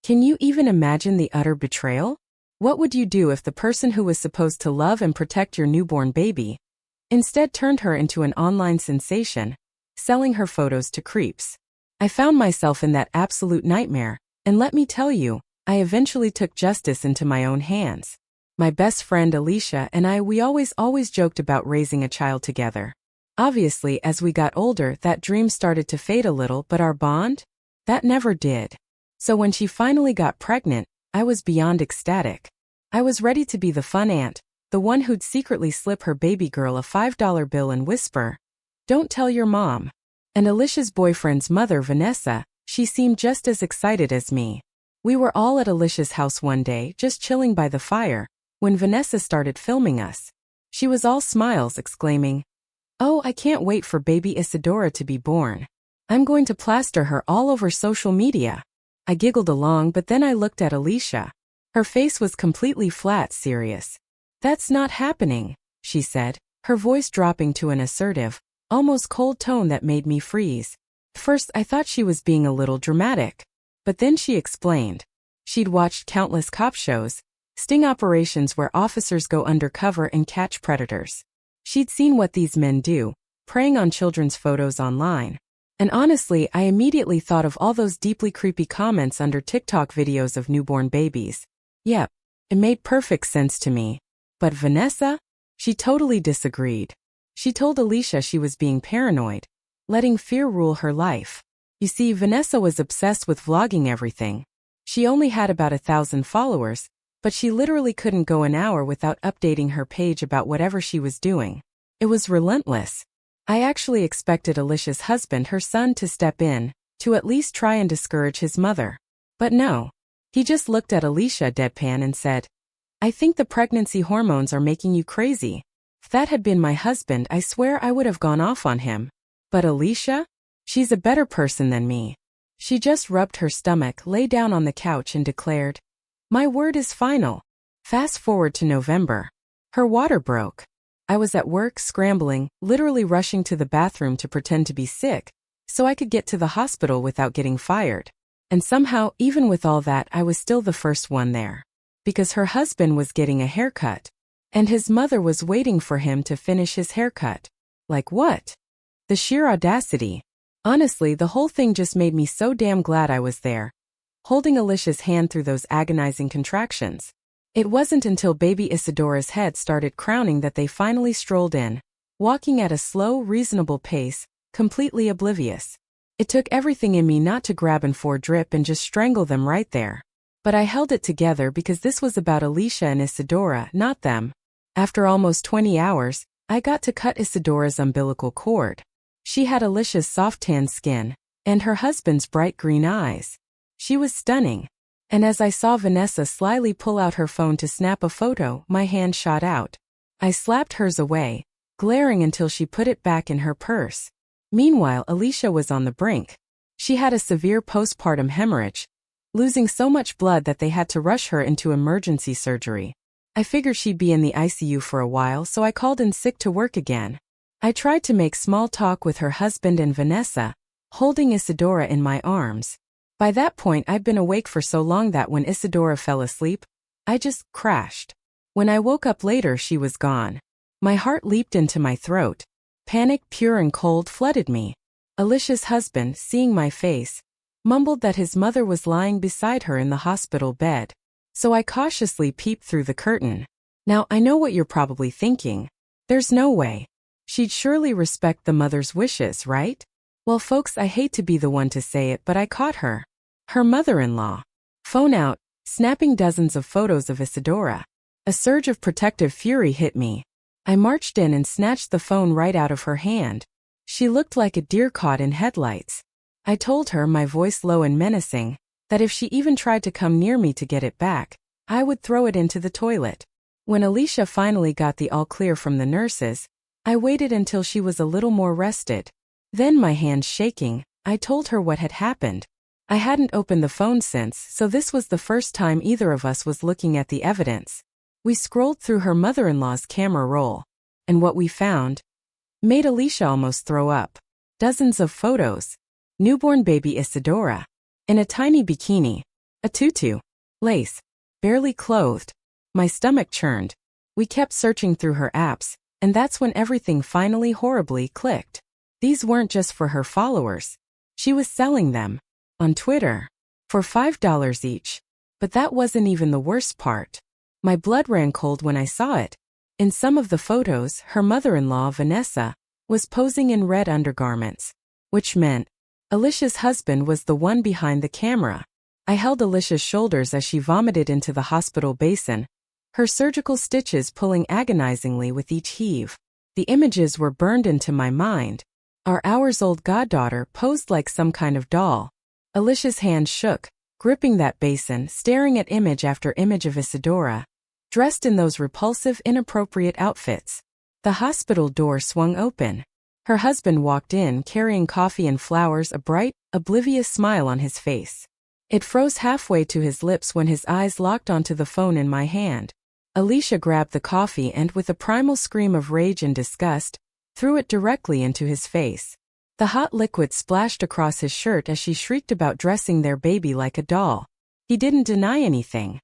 Can you even imagine the utter betrayal? What would you do if the person who was supposed to love and protect your newborn baby instead turned her into an online sensation, selling her photos to creeps? I found myself in that absolute nightmare, and let me tell you, I eventually took justice into my own hands. My best friend Alicia and we always joked about raising a child together. Obviously, as we got older, that dream started to fade a little, but our bond? That never did. So when she finally got pregnant, I was beyond ecstatic. I was ready to be the fun aunt, the one who'd secretly slip her baby girl a $5 bill and whisper, "Don't tell your mom." And Alicia's boyfriend's mother, Vanessa, she seemed just as excited as me. We were all at Alicia's house one day, just chilling by the fire, when Vanessa started filming us. She was all smiles, exclaiming, "Oh, I can't wait for baby Isadora to be born. I'm going to plaster her all over social media." I giggled along, but then I looked at Alicia. Her face was completely flat, serious. "That's not happening," she said, her voice dropping to an assertive, almost cold tone that made me freeze. First, I thought she was being a little dramatic. But then she explained. She'd watched countless cop shows, sting operations where officers go undercover and catch predators. She'd seen what these men do, preying on children's photos online. And honestly, I immediately thought of all those deeply creepy comments under TikTok videos of newborn babies. Yep, it made perfect sense to me. But Vanessa? She totally disagreed. She told Alicia she was being paranoid, letting fear rule her life. You see, Vanessa was obsessed with vlogging everything. She only had about 1,000 followers, but she literally couldn't go an hour without updating her page about whatever she was doing. It was relentless. I actually expected Alicia's husband, her son, to step in, to at least try and discourage his mother. But no. He just looked at Alicia deadpan and said, "I think the pregnancy hormones are making you crazy. If that had been my husband, I swear I would have gone off on him. But Alicia? She's a better person than me." She just rubbed her stomach, lay down on the couch and declared, "My word is final." Fast forward to November. Her water broke. I was at work, scrambling, literally rushing to the bathroom to pretend to be sick, so I could get to the hospital without getting fired. And somehow, even with all that, I was still the first one there. Because her husband was getting a haircut, and his mother was waiting for him to finish his haircut. Like what? The sheer audacity. Honestly, the whole thing just made me so damn glad I was there, holding Alicia's hand through those agonizing contractions. It wasn't until baby Isadora's head started crowning that they finally strolled in, walking at a slow, reasonable pace, completely oblivious. It took everything in me not to grab and drip and just strangle them right there. But I held it together because this was about Alicia and Isadora, not them. After almost 20 hours, I got to cut Isadora's umbilical cord. She had Alicia's soft tan skin, and her husband's bright green eyes. She was stunning. And as I saw Vanessa slyly pull out her phone to snap a photo, my hand shot out. I slapped hers away, glaring until she put it back in her purse. Meanwhile, Alicia was on the brink. She had a severe postpartum hemorrhage, losing so much blood that they had to rush her into emergency surgery. I figured she'd be in the ICU for a while, so I called in sick to work again. I tried to make small talk with her husband and Vanessa, holding Isadora in my arms. By that point, I'd been awake for so long that when Isadora fell asleep, I just crashed. When I woke up later, she was gone. My heart leaped into my throat. Panic, pure and cold, flooded me. Alicia's husband, seeing my face, mumbled that his mother was lying beside her in the hospital bed. So I cautiously peeped through the curtain. Now, I know what you're probably thinking. There's no way. She'd surely respect the mother's wishes, right? Well, folks, I hate to be the one to say it, but I caught her. Her mother-in-law. Phone out, snapping dozens of photos of Isadora. A surge of protective fury hit me. I marched in and snatched the phone right out of her hand. She looked like a deer caught in headlights. I told her, my voice low and menacing, that if she even tried to come near me to get it back, I would throw it into the toilet. When Alicia finally got the all clear from the nurses, I waited until she was a little more rested. Then, my hands shaking, I told her what had happened. I hadn't opened the phone since, so this was the first time either of us was looking at the evidence. We scrolled through her mother-in-law's camera roll, and what we found made Alicia almost throw up. Dozens of photos. Newborn baby Isadora. In a tiny bikini. A tutu. Lace. Barely clothed. My stomach churned. We kept searching through her apps, and that's when everything finally horribly clicked. These weren't just for her followers. She was selling them. On Twitter. For $5 each. But that wasn't even the worst part. My blood ran cold when I saw it. In some of the photos, her mother-in-law, Vanessa, was posing in red undergarments. Which meant Alicia's husband was the one behind the camera. I held Alicia's shoulders as she vomited into the hospital basin, her surgical stitches pulling agonizingly with each heave. The images were burned into my mind. Our hours-old goddaughter posed like some kind of doll. Alicia's hand shook, gripping that basin, staring at image after image of Isadora, dressed in those repulsive, inappropriate outfits. The hospital door swung open. Her husband walked in carrying coffee and flowers, a bright, oblivious smile on his face. It froze halfway to his lips when his eyes locked onto the phone in my hand. Alicia grabbed the coffee and, with a primal scream of rage and disgust, threw it directly into his face. The hot liquid splashed across his shirt as she shrieked about dressing their baby like a doll. He didn't deny anything.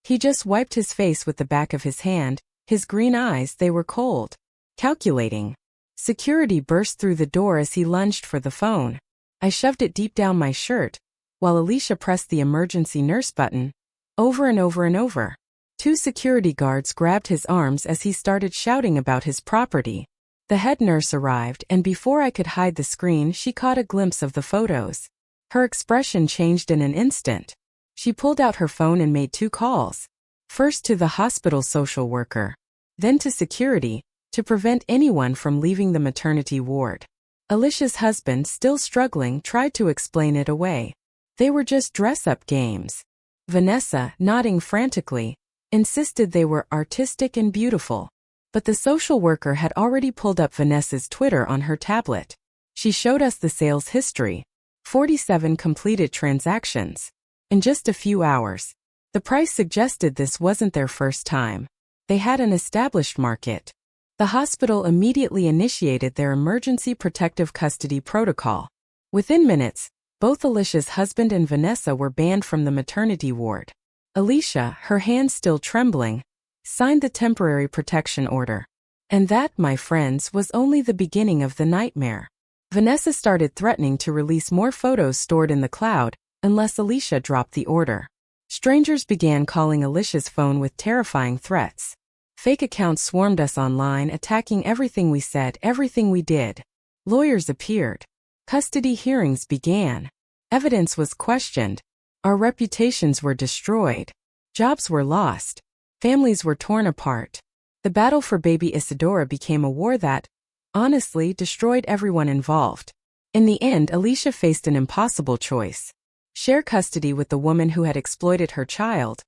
He just wiped his face with the back of his hand, his green eyes, they were cold. Calculating. Security burst through the door as he lunged for the phone. I shoved it deep down my shirt, while Alicia pressed the emergency nurse button, over and over and over. 2 security guards grabbed his arms as he started shouting about his property. The head nurse arrived, and before I could hide the screen, she caught a glimpse of the photos. Her expression changed in an instant. She pulled out her phone and made 2 calls. First to the hospital social worker, then to security, to prevent anyone from leaving the maternity ward. Alicia's husband, still struggling, tried to explain it away. They were just dress-up games. Vanessa, nodding frantically, insisted they were artistic and beautiful. But the social worker had already pulled up Vanessa's Twitter on her tablet. She showed us the sales history. 47 completed transactions. In just a few hours. The price suggested this wasn't their first time. They had an established market. The hospital immediately initiated their emergency protective custody protocol. Within minutes, both Alicia's husband and Vanessa were banned from the maternity ward. Alicia, her hands still trembling, signed the temporary protection order. And that, my friends, was only the beginning of the nightmare. Vanessa started threatening to release more photos stored in the cloud, unless Alicia dropped the order. Strangers began calling Alicia's phone with terrifying threats. Fake accounts swarmed us online, attacking everything we said, everything we did. Lawyers appeared. Custody hearings began. Evidence was questioned. Our reputations were destroyed. Jobs were lost. Families were torn apart. The battle for baby Isadora became a war that, honestly, destroyed everyone involved. In the end, Alicia faced an impossible choice. Share custody with the woman who had exploited her child,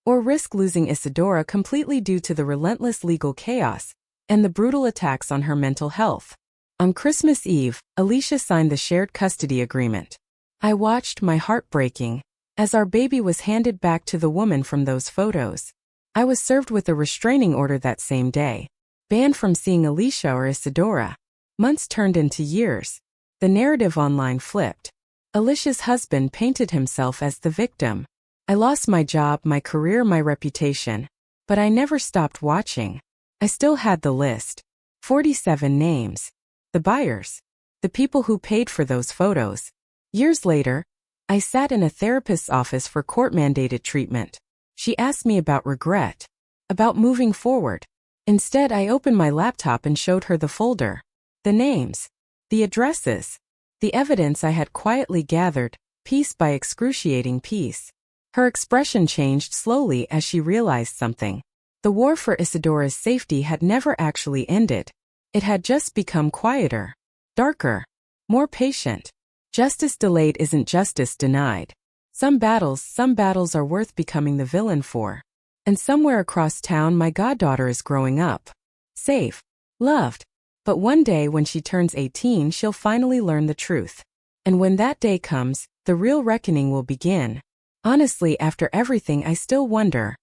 or risk losing Isadora completely due to the relentless legal chaos and the brutal attacks on her mental health. On Christmas Eve, Alicia signed the shared custody agreement. I watched, my heart breaking, as our baby was handed back to the woman from those photos. I was served with a restraining order that same day, banned from seeing Alicia or Isadora. Months turned into years. The narrative online flipped. Alicia's husband painted himself as the victim. I lost my job, my career, my reputation. But I never stopped watching. I still had the list. 47 names. The buyers. The people who paid for those photos. Years later, I sat in a therapist's office for court-mandated treatment. She asked me about regret. About moving forward. Instead, I opened my laptop and showed her the folder. The names. The addresses. The evidence I had quietly gathered, piece by excruciating piece. Her expression changed slowly as she realized something. The war for Isadora's safety had never actually ended. It had just become quieter, darker, more patient. Justice delayed isn't justice denied. Some battles are worth becoming the villain for. And somewhere across town, my goddaughter is growing up. Safe. Loved. But one day when she turns 18, she'll finally learn the truth. And when that day comes, the real reckoning will begin. Honestly, after everything, I still wonder,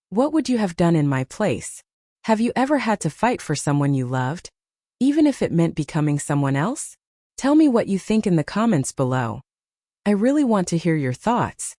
what would you have done in my place? Have you ever had to fight for someone you loved? Even if it meant becoming someone else? Tell me what you think in the comments below. I really want to hear your thoughts.